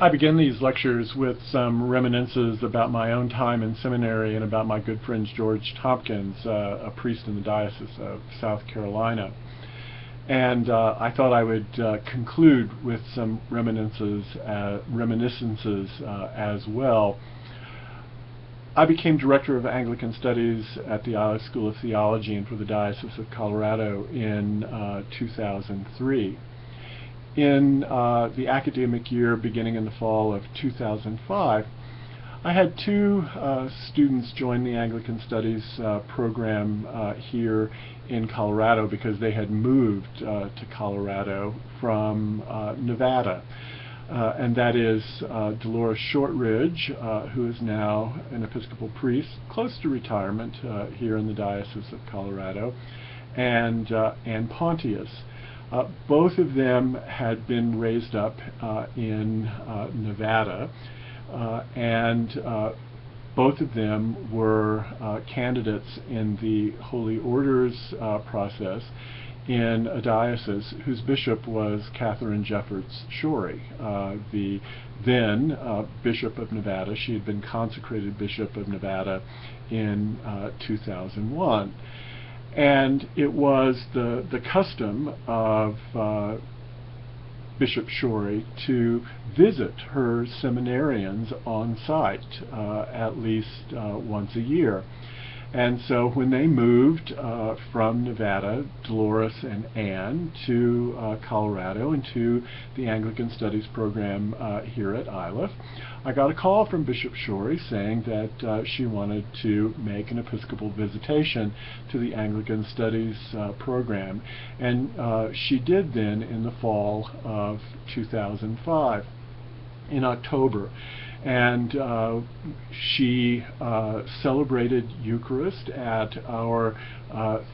I begin these lectures with some reminiscences about my own time in seminary and about my good friend George Tompkins, a priest in the Diocese of South Carolina. And I thought I would conclude with some reminiscences as well. I became director of Anglican Studies at the Iliff School of Theology and for the Diocese of Colorado in 2003. In the academic year beginning in the fall of 2005, I had two students join the Anglican Studies program here in Colorado because they had moved to Colorado from Nevada. And that is Dolores Shortridge, who is now an Episcopal priest, close to retirement here in the Diocese of Colorado, and Pontius. Both of them had been raised up in Nevada, and both of them were candidates in the Holy Orders process in a diocese whose bishop was Catherine Jeffords Shorey, the then Bishop of Nevada. She had been consecrated Bishop of Nevada in 2001. And it was the custom of Bishop Shorey to visit her seminarians on site at least once a year. And so when they moved from Nevada, Dolores and Anne, to Colorado and to the Anglican Studies program here at Iliff, I got a call from Bishop Shorey saying that she wanted to make an Episcopal visitation to the Anglican Studies program. And she did then in the fall of 2005, in October. And she celebrated Eucharist at our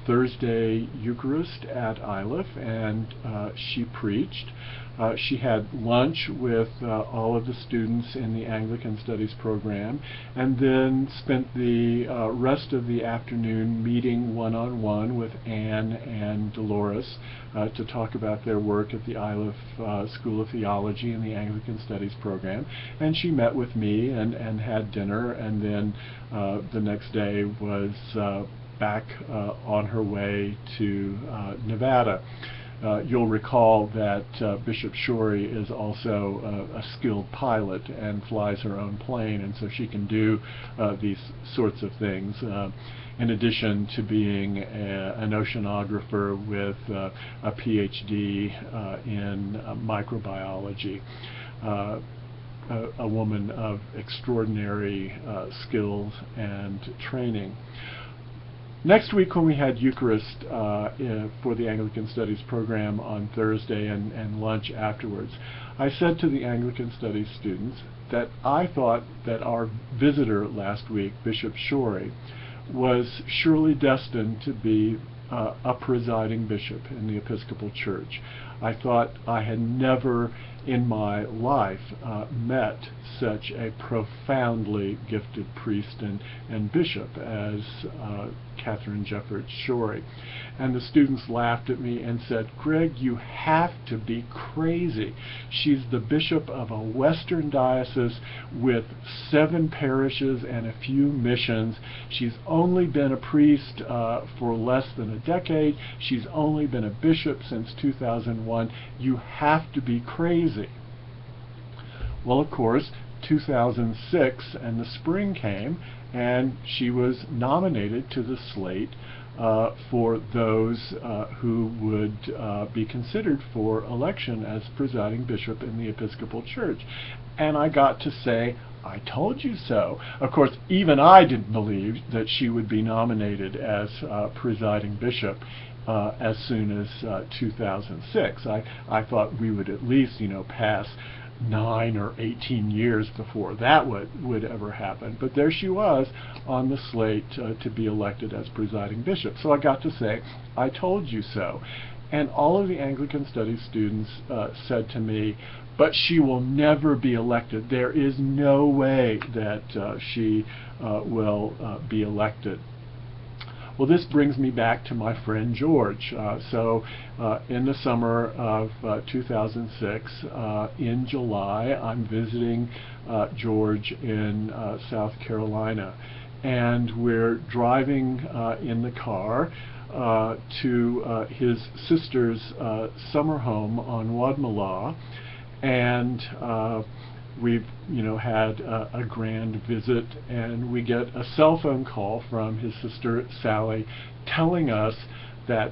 Thursday Eucharist at Iliff, and she preached. She had lunch with all of the students in the Anglican Studies program, and then spent the rest of the afternoon meeting one-on-one with Anne and Dolores to talk about their work at the Iliff School of Theology and the Anglican Studies program. And she met with me and had dinner, and then the next day was back on her way to Nevada. You'll recall that Bishop Shorey is also a skilled pilot and flies her own plane, and so she can do these sorts of things, in addition to being an oceanographer with a PhD in microbiology. A woman of extraordinary skills and training. Next week, when we had Eucharist for the Anglican Studies program on Thursday and lunch afterwards, I said to the Anglican Studies students that I thought that our visitor last week, Bishop Shorey, was surely destined to be a presiding bishop in the Episcopal Church. I thought I had never in my life met such a profoundly gifted priest and bishop as Catherine Jeffords Shorey. And the students laughed at me and said, "Greg, you have to be crazy. She's the bishop of a Western diocese with 7 parishes and a few missions. She's only been a priest for less than a decade. She's only been a bishop since 2001. You have to be crazy." Well, of course, 2006 and the spring came, and she was nominated to the slate for those who would be considered for election as presiding bishop in the Episcopal Church. And I got to say, "I told you so." Of course, even I didn't believe that she would be nominated as presiding bishop as soon as 2006. I thought we would at least, pass 9 or 18 years before that would ever happen. But there she was on the slate to be elected as presiding bishop. So I got to say, "I told you so." And all of the Anglican Studies students said to me, "But she will never be elected. There is no way that she will be elected." Well, this brings me back to my friend George. In the summer of 2006, in July, I'm visiting George in South Carolina, and we're driving in the car to his sister's summer home on Wadmalaw, and we've had a grand visit, and we get a cell phone call from his sister Sally telling us that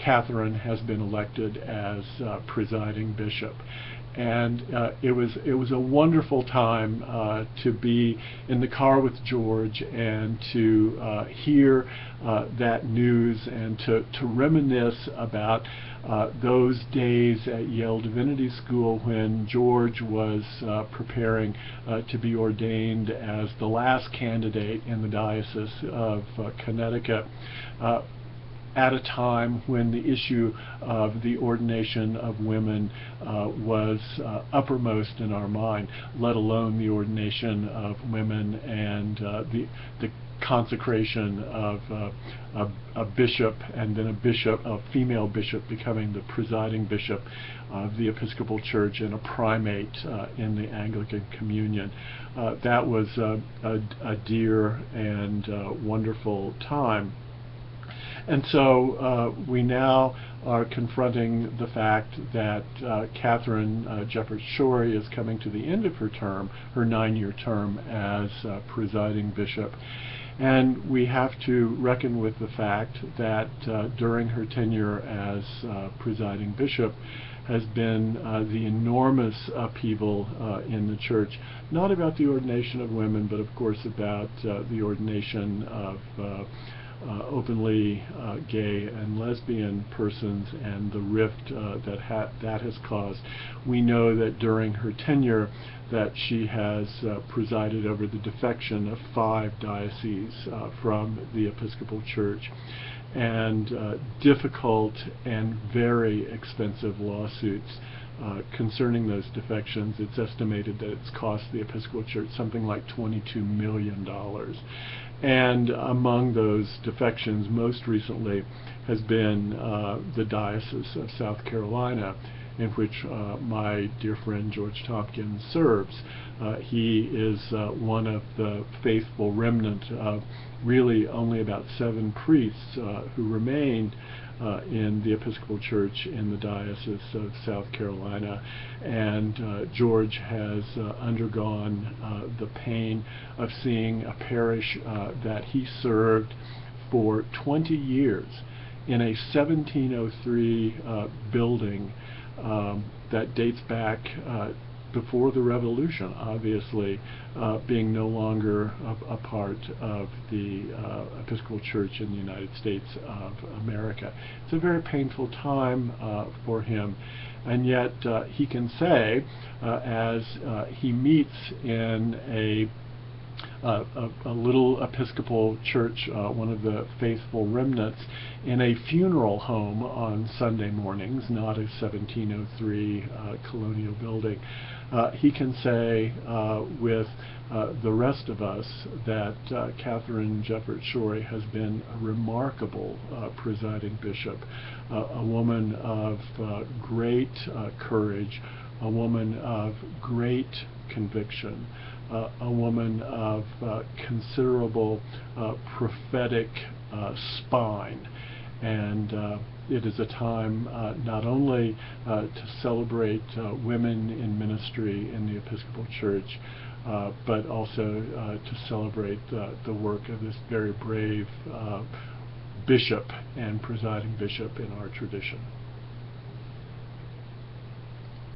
Catherine has been elected as presiding bishop. And it was a wonderful time to be in the car with George and to hear that news, and to reminisce about those days at Yale Divinity School when George was preparing to be ordained as the last candidate in the Diocese of Connecticut, at a time when the issue of the ordination of women was uppermost in our mind, let alone the ordination of women and the consecration of a bishop, and then a female bishop becoming the presiding bishop of the Episcopal Church and a primate in the Anglican Communion. That was a dear and wonderful time. And so we now are confronting the fact that Catherine Jefferts Schori is coming to the end of her term, her 9-year term as presiding bishop. And we have to reckon with the fact that during her tenure as presiding bishop has been the enormous upheaval in the church, not about the ordination of women, but of course about the ordination of openly gay and lesbian persons, and the rift that has caused. We know that during her tenure that she has presided over the defection of 5 dioceses from the Episcopal Church, and difficult and very expensive lawsuits concerning those defections. It's estimated that it's cost the Episcopal Church something like $22 million. And among those defections, most recently, has been the Diocese of South Carolina, in which my dear friend George Tompkins serves. He is one of the faithful remnant of really only about 7 priests who remained in the Episcopal Church in the Diocese of South Carolina, and George has undergone the pain of seeing a parish that he served for 20 years in a 1703 building that dates back before the Revolution, obviously, being no longer a part of the Episcopal Church in the United States of America. It's a very painful time for him, and yet he can say, as he meets in a little Episcopal church, one of the faithful remnants, in a funeral home on Sunday mornings, not a 1703 colonial building. He can say with the rest of us that Catherine Jefferts Schori has been a remarkable presiding bishop, a woman of great courage, a woman of great conviction, a woman of considerable prophetic spine. And it is a time not only to celebrate women in ministry in the Episcopal Church, but also to celebrate the work of this very brave bishop and presiding bishop in our tradition.